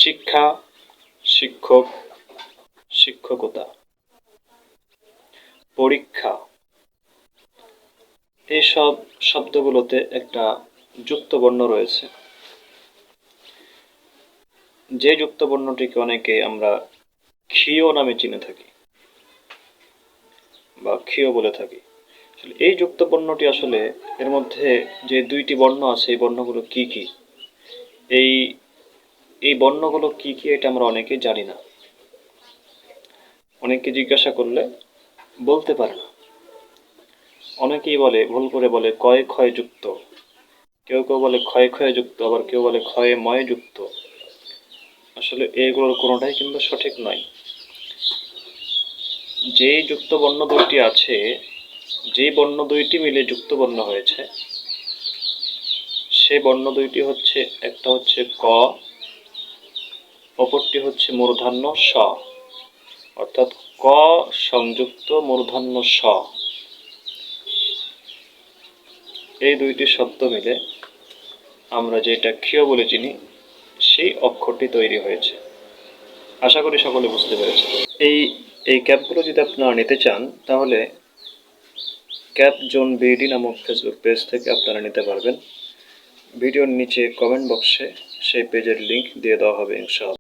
শিক্ষা, শিক্ষক, শিক্ষকতা, পরীক্ষা, এইসব শব্দগুলোতে একটা যুক্ত বর্ণ রয়েছে। যে যুক্ত বর্ণটিকে অনেকে আমরা ক্ষীয় নামে চিনে থাকি বা ক্ষীয় বলে থাকি। এই যুক্ত বর্ণটি আসলে এর মধ্যে যে দুইটি বর্ণ আছে এই বর্ণগুলো কি কি, এই এই বর্ণগুলো কি কি এটা আমরা অনেকেই জানি না। অনেককে জিজ্ঞাসা করলে বলতে পারে না। অনেকেই বলে, ভুল করে বলে কয় ক্ষয় যুক্ত, কেউ কেউ বলে ক্ষয় ক্ষয় যুক্ত, আবার কেউ বলে ক্ষয়ে ময় যুক্ত। আসলে এগুলোর কোনোটাই কিন্তু সঠিক নয়। যে যুক্ত বর্ণ দুইটি আছে, যে বর্ণ দুইটি মিলে যুক্ত বর্ণ হয়েছে, সে বর্ণ দুইটি হচ্ছে, একটা হচ্ছে ক, অপরটি হচ্ছে মূর্ধন্য স, অর্থাৎ ক সংযুক্ত মূর্ধন্য স। এই দুইটি শব্দ মিলে আমরা যেটা ক্ষীয় বলে চিনি সেই অক্ষরটি তৈরি হয়েছে। আশা করি সকলে বুঝতে পেরেছে। এই ক্যাপগুলো যদি আপনারা নিতে চান তাহলে ক্যাপ জোন বিডি নামক ফেসবুক পেজ থেকে আপনারা নিতে পারবেন। ভিডিওর নিচে কমেন্ট বক্সে সেই পেজের লিংক দিয়ে দেওয়া হবে ইনশাআল্লাহ।